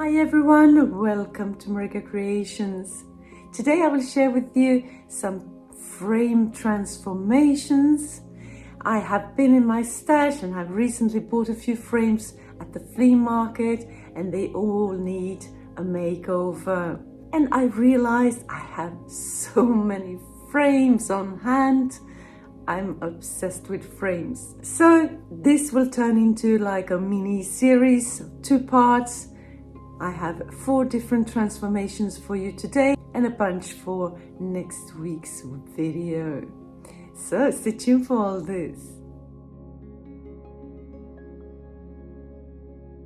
Hi everyone, welcome to MarikaCreations. Today I will share with you some frame transformations. I have been in my stash and have recently bought a few frames at the flea market and they all need a makeover. And I realized I have so many frames on hand. I'm obsessed with frames. So this will turn into like a mini series, 2 parts. I have 4 different transformations for you today and a bunch for next week's video. So stay tuned for all this.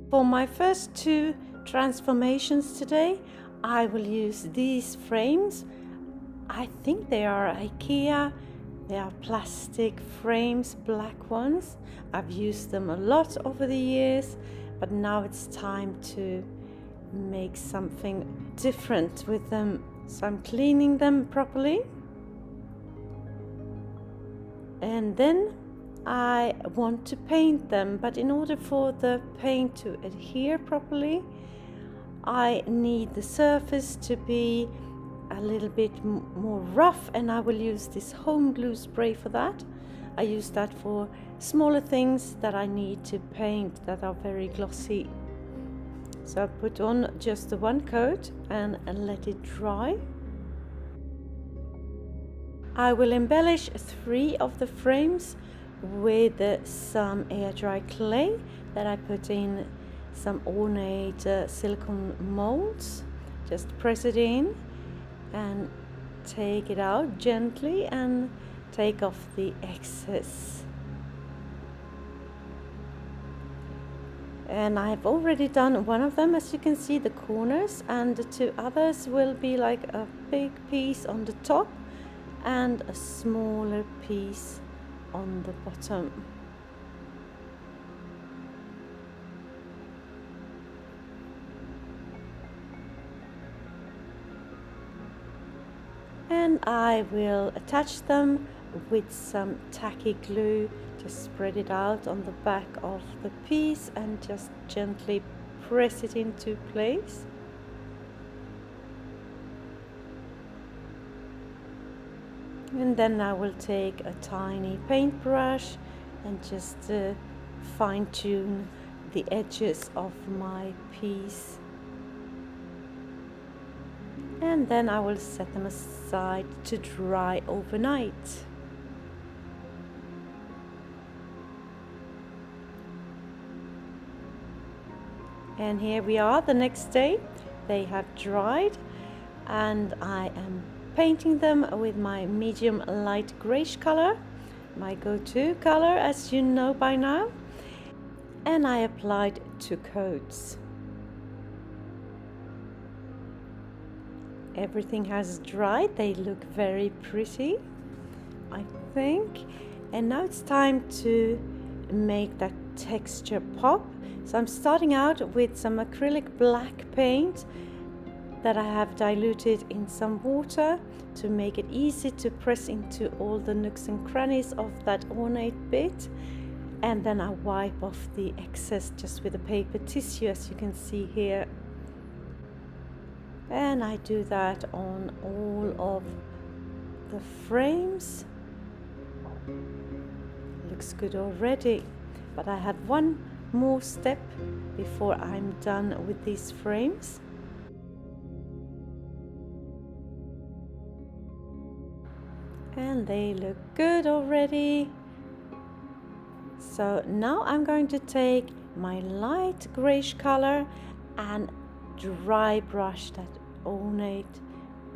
For my first 2 transformations today, I will use these frames. I think they are IKEA. They are plastic frames, black ones. I've used them a lot over the years, but now it's time to make something different with them. So I'm cleaning them properly. And then I want to paint them, but in order for the paint to adhere properly, I need the surface to be a little bit more rough, and I will use this home glue spray for that. I use that for smaller things that I need to paint that are very glossy. So I put on just the 1 coat and let it dry. I will embellish 3 of the frames with some air dry clay that I put in some ornate silicone molds. Just press it in and take it out gently and take off the excess. And I've already done one of them, as you can see, the corners, and the 2 others will be like a big piece on the top and a smaller piece on the bottom. And I will attach them with some tacky glue. Just spread it out on the back of the piece and just gently press it into place. And then I will take a tiny paintbrush and just fine-tune the edges of my piece. And then I will set them aside to dry overnight. And here we are the next day. They have dried and I am painting them with my medium light greyish color, my go-to color, as you know by now. And I applied 2 coats. Everything has dried. They look very pretty, I think. And now it's time to make that texture pop. So I'm starting out with some acrylic black paint that I have diluted in some water to make it easy to press into all the nooks and crannies of that ornate bit. And then I wipe off the excess just with a paper tissue, as you can see here. And I do that on all of the frames. Looks good already, but I have one more step before I'm done with these frames. And they look good already. So now I'm going to take my light greyish color and dry brush that ornate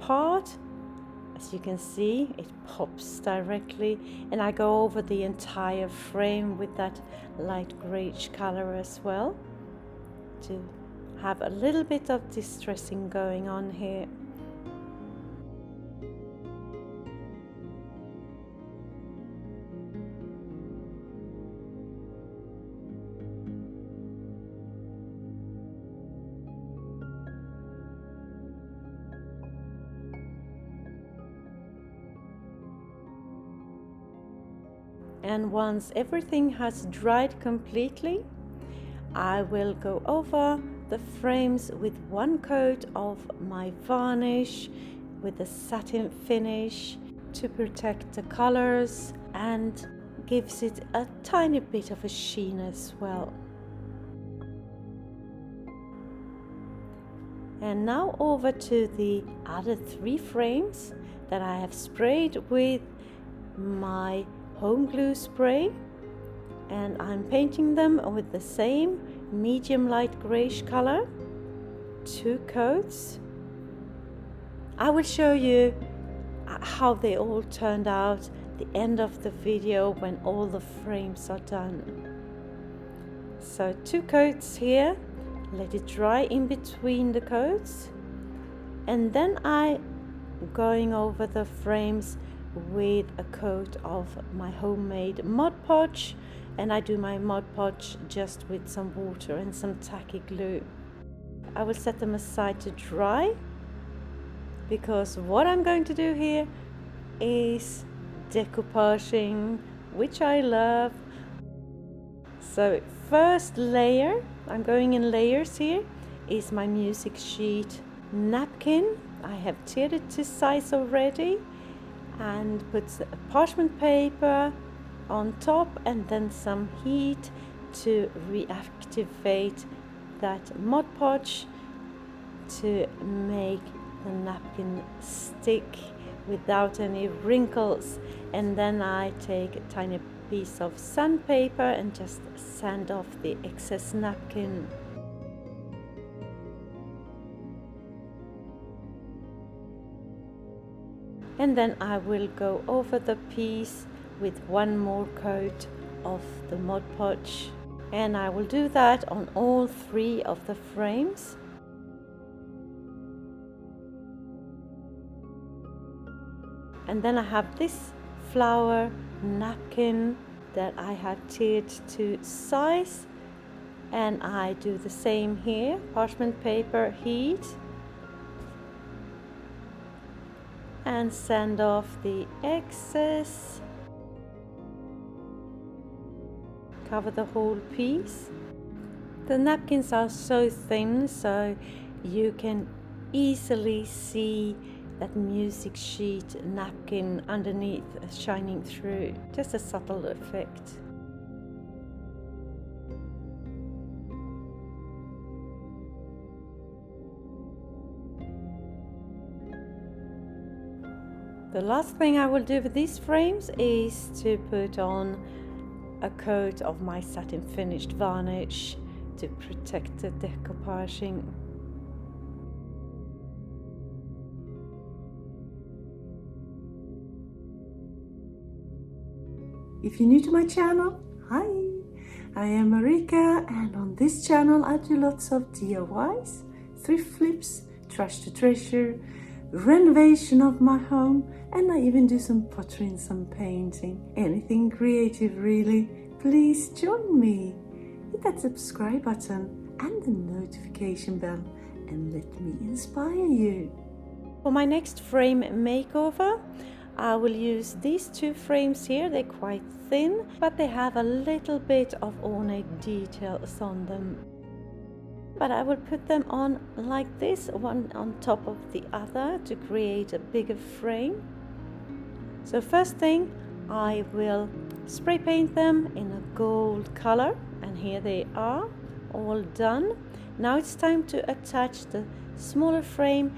part. As you can see, it pops directly, and I go over the entire frame with that light greyish color as well to have a little bit of distressing going on here. And once everything has dried completely, I will go over the frames with one coat of my varnish with a satin finish to protect the colors and gives it a tiny bit of a sheen as well. And now over to the other 3 frames that I have sprayed with my home glue spray, and I'm painting them with the same medium light grayish color, 2 coats. I will show you how they all turned out at the end of the video when all the frames are done. So 2 coats here, let it dry in between the coats, and then I going over the frames with a coat of my homemade Mod Podge, and I do my Mod Podge just with some water and some tacky glue. I will set them aside to dry, because what I'm going to do here is decoupaging, which I love. So first layer, I'm going in layers here, is my music sheet napkin. I have tiered it to size already and put parchment paper on top, and then some heat to reactivate that Mod Podge to make the napkin stick without any wrinkles. And then I take a tiny piece of sandpaper and just sand off the excess napkin. And then I will go over the piece with one more coat of the Mod Podge, and I will do that on all 3 of the frames. And then I have this flower napkin that I had tiered to size, and I do the same here, parchment paper, heat, and sand off the excess. Cover the whole piece. The napkins are so thin, so you can easily see that music sheet napkin underneath shining through. Just a subtle effect. The last thing I will do with these frames is to put on a coat of my satin finished varnish to protect the decoupaging. If you're new to my channel, hi! I am Marika, and on this channel I do lots of DIYs, thrift flips, trash to treasure, renovation of my home, and I even do some pottery and some painting. Anything creative really. Please join me. Hit that subscribe button and the notification bell and let me inspire you. For my next frame makeover, I will use these 2 frames here. They're quite thin, but they have a little bit of ornate details on them. But I will put them on like this, one on top of the other, to create a bigger frame. So first thing, I will spray paint them in a gold color, and here they are, all done. Now it's time to attach the smaller frame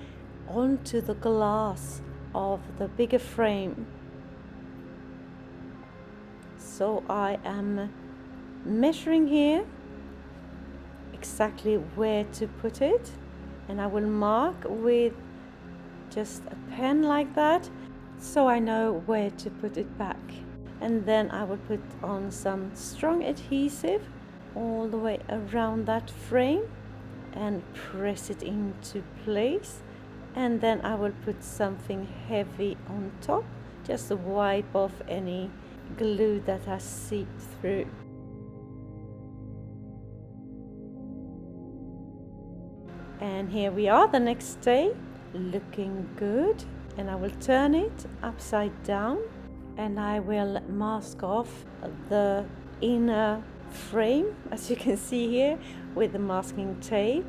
onto the glass of the bigger frame. So I am measuring here exactly where to put it, and I will mark with just a pen like that, so I know where to put it back. And then I will put on some strong adhesive all the way around that frame and press it into place. And then I will put something heavy on top, just to wipe off any glue that has seeped through. And here we are the next day, looking good. And I will turn it upside down, and I will mask off the inner frame, as you can see here, with the masking tape.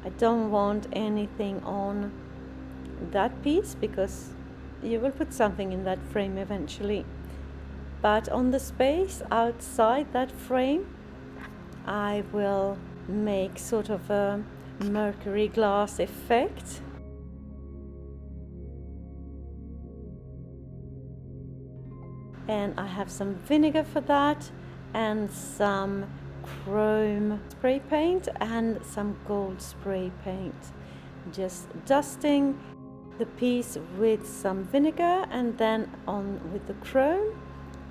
I don't want anything on that piece because you will put something in that frame eventually. But on the space outside that frame, I will make sort of a mercury glass effect. And I have some vinegar for that, and some chrome spray paint and some gold spray paint. Just dusting the piece with some vinegar and then on with the chrome,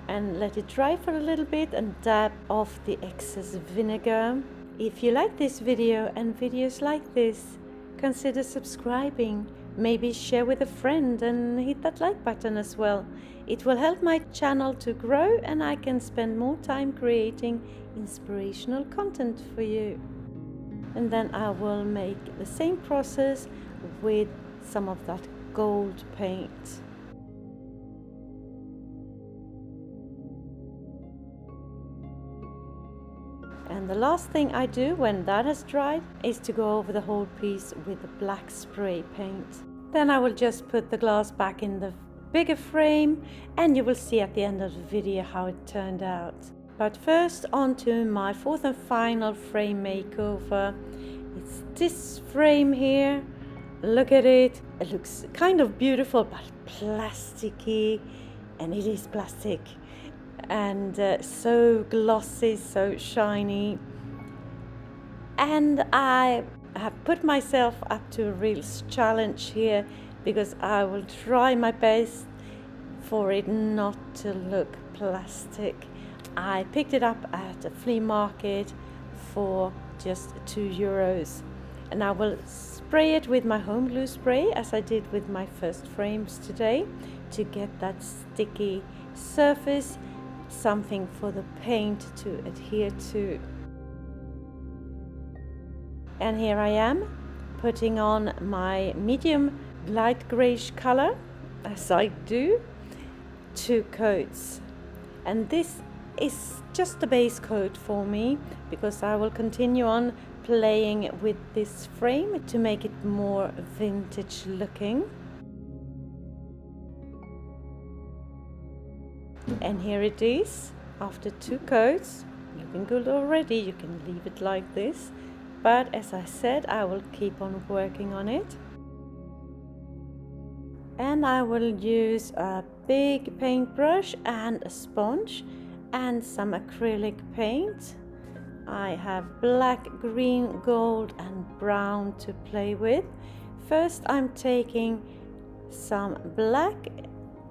and let it dry for a little bit and dab off the excess vinegar. If you like this video and videos like this, consider subscribing. Maybe share with a friend and hit that like button as well. It will help my channel to grow and I can spend more time creating inspirational content for you. And then I will make the same process with some of that gold paint. And the last thing I do when that has dried is to go over the whole piece with the black spray paint. Then I will just put the glass back in the bigger frame and you will see at the end of the video how it turned out. But first on to my fourth and final frame makeover. It's this frame here. Look at it. It looks kind of beautiful but plasticky, and it is plastic. And so glossy, so shiny. And I have put myself up to a real challenge here because I will try my best for it not to look plastic. I picked it up at a flea market for just €2, and I will spray it with my home glue spray as I did with my first frames today to get that sticky surface, something for the paint to adhere to. And here I am putting on my medium light greyish color, as I do, 2 coats. And this is just the base coat for me because I will continue on playing with this frame to make it more vintage looking. And here it is after 2 coats, looking good already. You can leave it like this, but as I said, I will keep on working on it. And I will use a big paintbrush and a sponge and some acrylic paint. I have black, green, gold and brown to play with. First I'm taking some black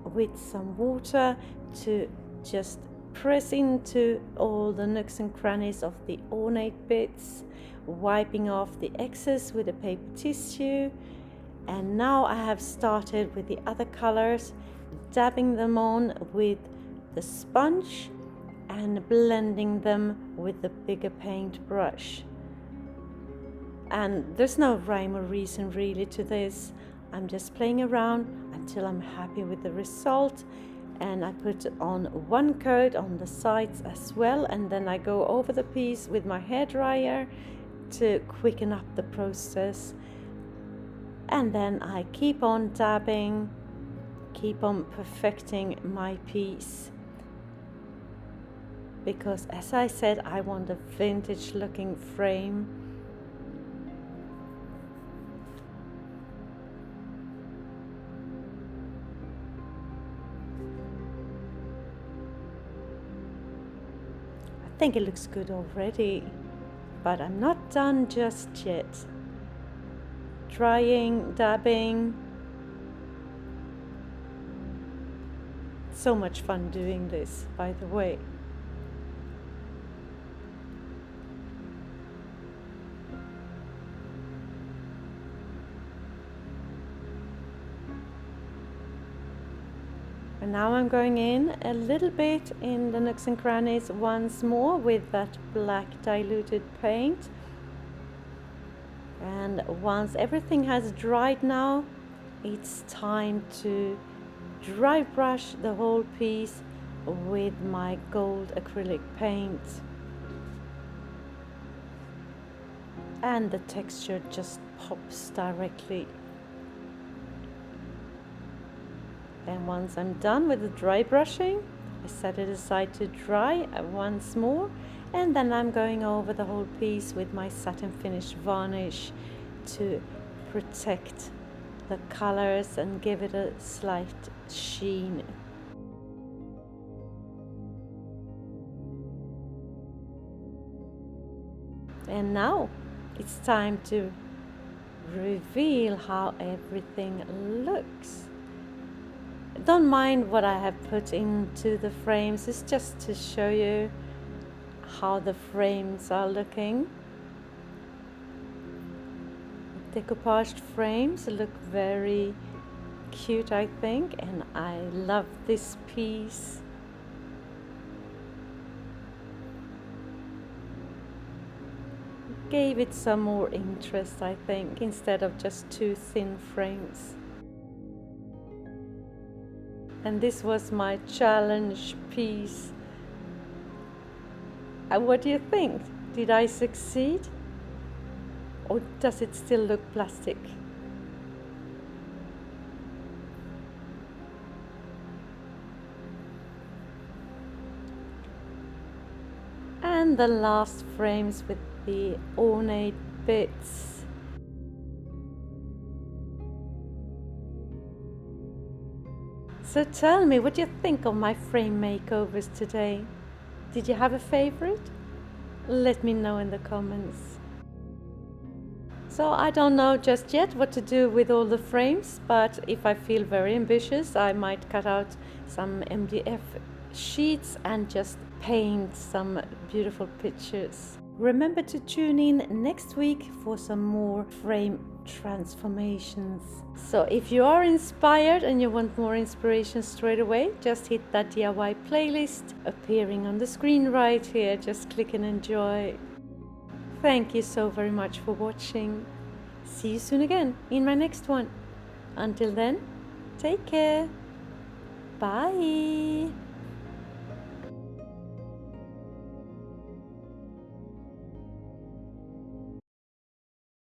with some water to just press into all the nooks and crannies of the ornate bits, wiping off the excess with a paper tissue. And now I have started with the other colors, dabbing them on with the sponge and blending them with the bigger paintbrush. And there's no rhyme or reason really to this. I'm just playing around until I'm happy with the result. And I put on 1 coat on the sides as well, and then I go over the piece with my hairdryer to quicken up the process. And then I keep on dabbing, keep on perfecting my piece, because as I said, I want a vintage looking frame. I think it looks good already, but I'm not done just yet. Drying, dabbing. So much fun doing this, by the way. And now I'm going in a little bit in the nooks and crannies once more with that black diluted paint. And once everything has dried now, it's time to dry brush the whole piece with my gold acrylic paint. and the texture just pops directly. And once I'm done with the dry brushing, I set it aside to dry once more, and then I'm going over the whole piece with my satin finish varnish to protect the colors and give it a slight sheen. And now it's time to reveal how everything looks. Don't mind what I have put into the frames, it's just to show you how the frames are looking. Decoupaged frames look very cute, I think, and I love this piece. Gave it some more interest, I think, instead of just two thin frames. And this was my challenge piece. And what do you think? Did I succeed? Or does it still look plastic? And the last frames with the ornate bits. So tell me, what do you think of my frame makeovers today? Did you have a favorite? Let me know in the comments. So I don't know just yet what to do with all the frames, but if I feel very ambitious, I might cut out some MDF sheets and just paint some beautiful pictures. Remember to tune in next week for some more frame transformations. So if you are inspired and you want more inspiration straight away, just hit that DIY playlist appearing on the screen right here. Just click and enjoy. Thank you so very much for watching. See you soon again in my next one. Until then, take care. Bye.